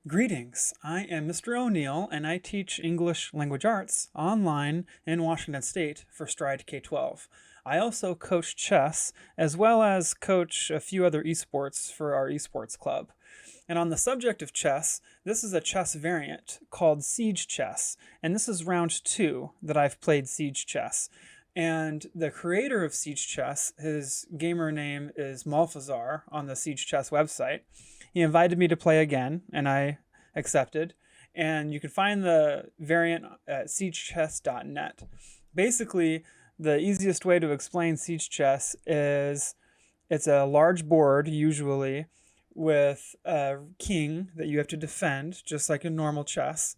Greetings, I am Mr. O'Neill and I teach English Language Arts online in Washington State for Stride K-12. I also coach chess as well as coach a few other esports for our esports club. And on the subject of chess, this is a chess variant called Siege Chess, and this is round 2 that I've played Siege Chess. And the creator of Siege Chess, his gamer name is Malfazar on the Siege Chess website. He invited me to play again, and I accepted. And you can find the variant at siegechess.net. Basically, the easiest way to explain Siege Chess is it's a large board, usually, with a king that you have to defend, just like in normal chess.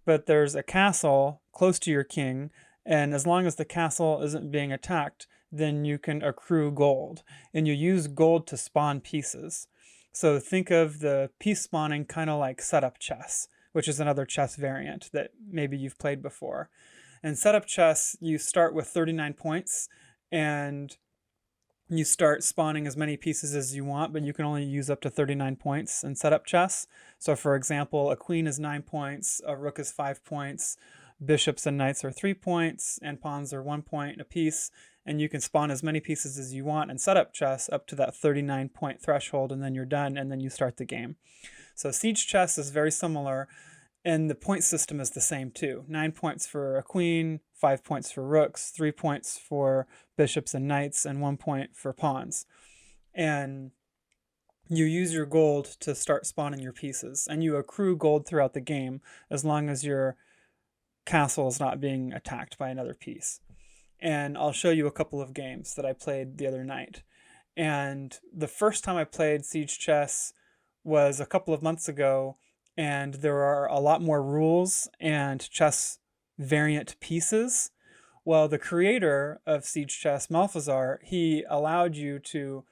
But there's a castle close to your king, and as long as the castle isn't being attacked, then you can accrue gold. And you use gold to spawn pieces. So think of the piece spawning kind of like setup chess, which is another chess variant that maybe you've played before. In setup chess, you start with 39 points and you start spawning as many pieces as you want, but you can only use up to 39 points in setup chess. So for example, a queen is 9 points, a rook is 5 points, bishops and knights are 3 points, and pawns are 1 point apiece. And you can spawn as many pieces as you want in setup chess up to that 39 point threshold, and then you're done, and then you start the game. So Siege Chess is very similar, and the point system is the same too. 9 points for a queen, 5 points for rooks, 3 points for bishops and knights, and 1 point for pawns. And you use your gold to start spawning your pieces, and you accrue gold throughout the game as long as your castle is not being attacked by another piece. And I'll show you a couple of games that I played the other night. And the first time I played Siege Chess was a couple of months ago, and there are a lot more rules and chess variant pieces. Well, the creator of Siege Chess, Malfazar, he allowed you to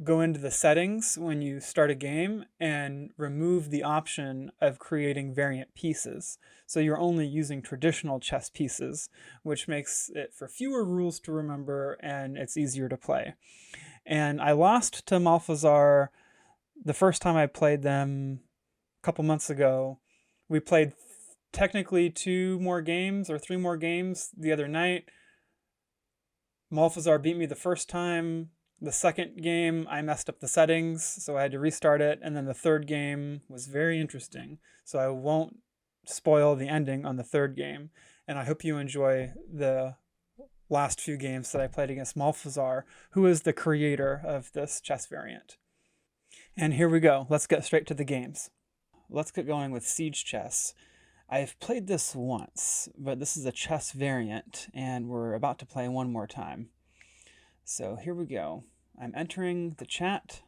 go into the settings when you start a game and remove the option of creating variant pieces. So you're only using traditional chess pieces, which makes it for fewer rules to remember and it's easier to play. And I lost to Malfazar the first time I played them a couple months ago. We played technically 2 more games or 3 more games the other night. Malfazar beat me the first time. The second game, I messed up the settings, so I had to restart it. And then the third game was very interesting. So I won't spoil the ending on the third game. And I hope you enjoy the last few games that I played against Malfazar, who is the creator of this chess variant. And here we go. Let's get straight to the games. Let's get going with Siege Chess. I've played this once, but this is a chess variant, and we're about to play one more time. So here we go. I'm entering the chat,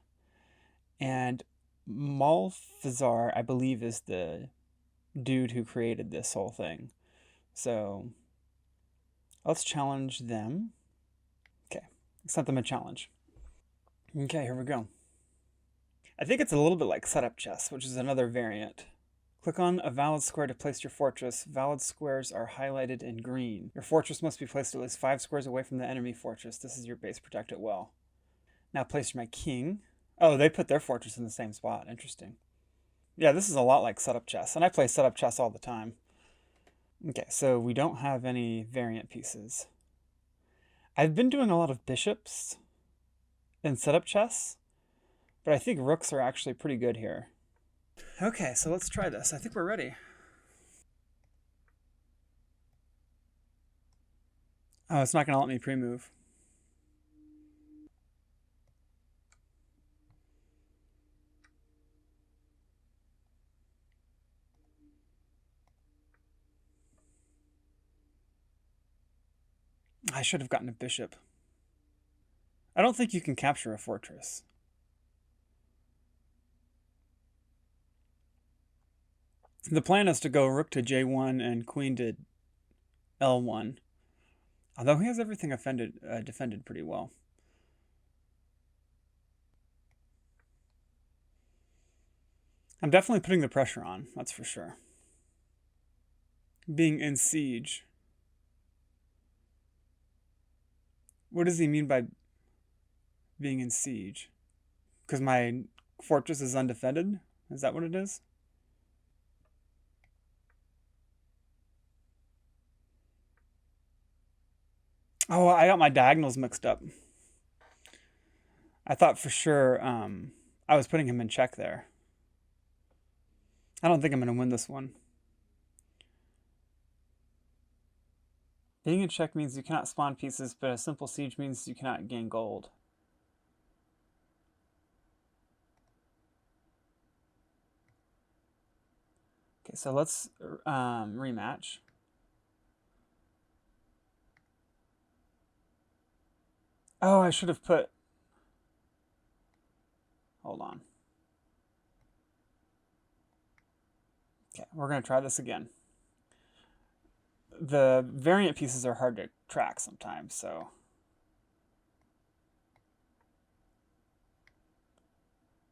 and Malfazar, I believe, is the dude who created this whole thing. So let's challenge them. Okay, sent them a challenge. Okay, here we go. I think it's a little bit like setup chess, which is another variant. Click on a valid square to place your fortress. Valid squares are highlighted in green. Your fortress must be placed at least 5 squares away from the enemy fortress. This is your base. Protect it well. Now place my king. Oh, they put their fortress in the same spot. Interesting. Yeah, this is a lot like setup chess, and I play setup chess all the time. Okay, so we don't have any variant pieces. I've been doing a lot of bishops in setup chess, but I think rooks are actually pretty good here. Okay, so let's try this. I think we're ready. Oh, it's not going to let me pre-move. I should have gotten a bishop. I don't think you can capture a fortress. The plan is to go rook to j1 and queen to l1. Although he has everything defended pretty well. I'm definitely putting the pressure on, that's for sure. Being in siege. What does he mean by being in siege? Because my fortress is undefended? Is that what it is? Oh, I got my diagonals mixed up. I thought for sure I was putting him in check there. I don't think I'm going to win this one. Being in check means you cannot spawn pieces, but a simple siege means you cannot gain gold. Okay, so let's rematch. Oh, I should have put... Hold on. Okay, we're going to try this again. The variant pieces are hard to track sometimes, so...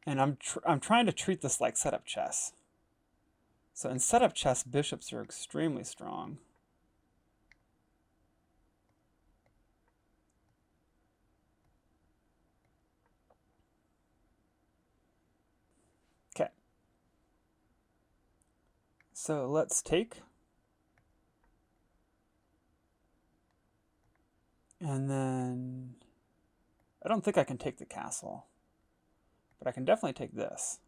And I'm trying to treat this like setup chess. So in setup chess, bishops are extremely strong. Okay. So let's take. And then I don't think I can take the castle, but I can definitely take this.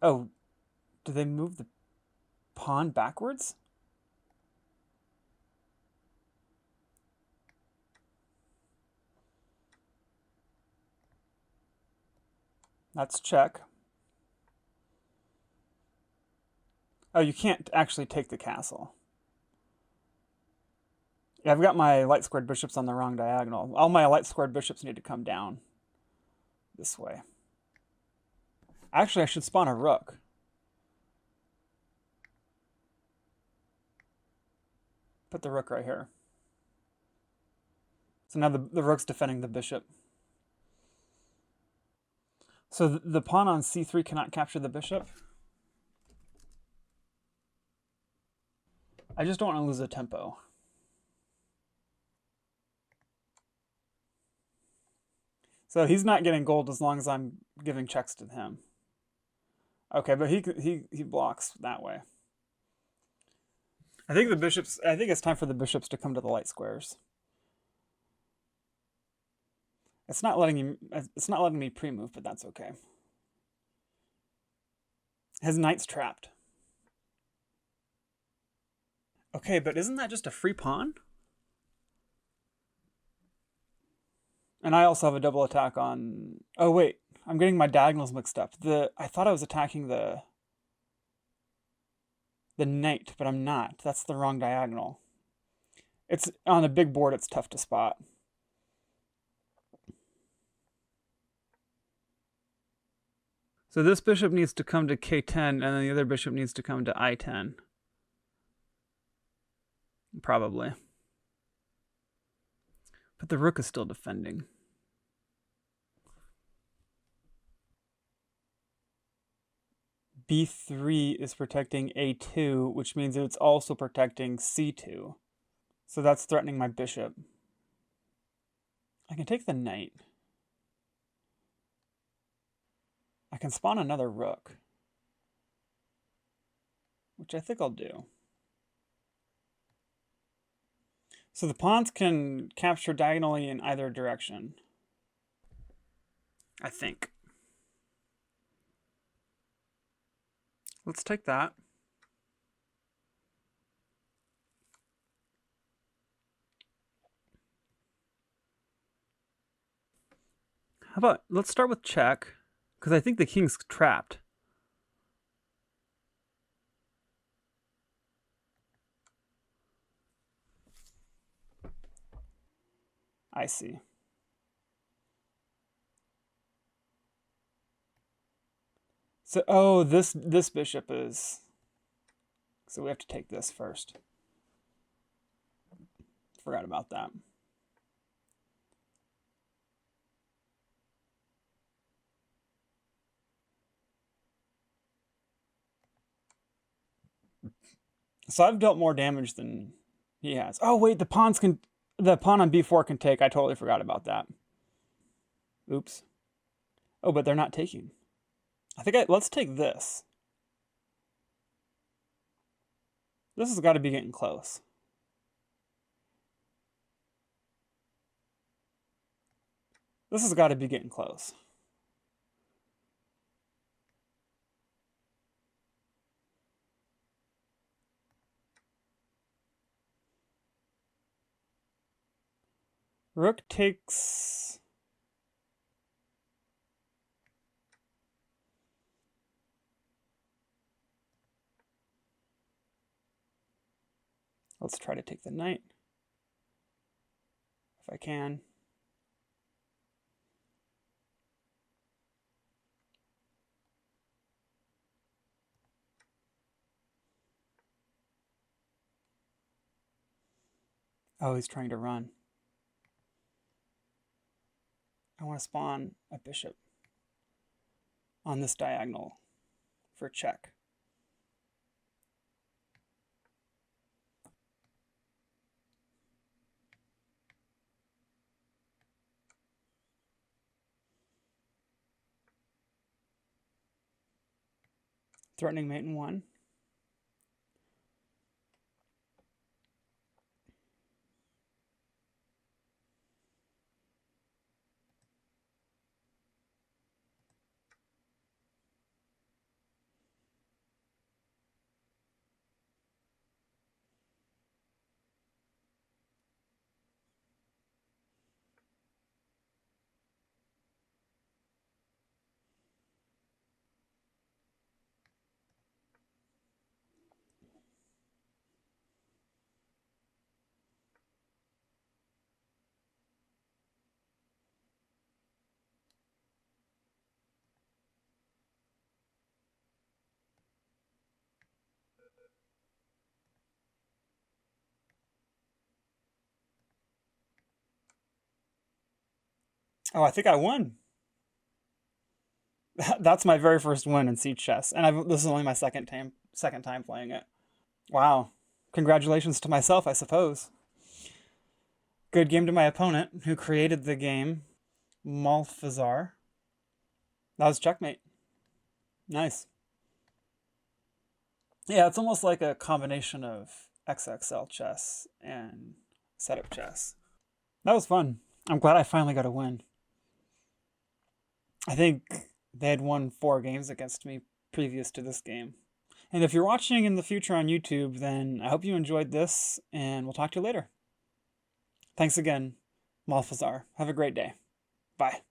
Oh, do they move the pawn backwards? That's check. Oh, you can't actually take the castle. Yeah, I've got my light squared bishops on the wrong diagonal. All my light squared bishops need to come down this way. Actually, I should spawn a rook. Put the rook right here. So now the rook's defending the bishop. So the pawn on c3 cannot capture the bishop. I just don't want to lose a tempo. So he's not getting gold as long as I'm giving checks to him. Okay, but he blocks that way. I think it's time for the bishops to come to the light squares. It's not letting me pre-move, but that's okay. His knight's trapped. Okay, but isn't that just a free pawn? And I also have a double attack on... Oh, wait. I'm getting my diagonals mixed up. I thought I was attacking the knight, but I'm not. That's the wrong diagonal. It's on a big board, it's tough to spot. So this bishop needs to come to k10, and then the other bishop needs to come to i10. Probably. But the rook is still defending. b3 is protecting a2, which means it's also protecting c2. So that's threatening my bishop. I can take the knight. I can spawn another rook, which I think I'll do. So the pawns can capture diagonally in either direction. I think. Let's take that. How about, let's start with check, because I think the king's trapped. I see. So, oh, this bishop is... So we have to take this first. Forgot about that. So I've dealt more damage than he has. Oh, wait, the pawn on b4 can take. I totally forgot about that. Oops. Oh, but they're not taking. Let's take this. This has got to be getting close. This has got to be getting close. Rook takes... Let's try to take the knight. If I can. Oh, he's trying to run. I want to spawn a bishop on this diagonal for check. Threatening mate in 1. Oh, I think I won. That's my very first win in Siege Chess, and this is only my second time playing it. Wow. Congratulations to myself, I suppose. Good game to my opponent, who created the game, Malfazar. That was checkmate. Nice. Yeah, it's almost like a combination of XXL chess and setup chess. That was fun. I'm glad I finally got a win. I think they had won 4 games against me previous to this game. And if you're watching in the future on YouTube, then I hope you enjoyed this, and we'll talk to you later. Thanks again, Malfazar. Have a great day. Bye.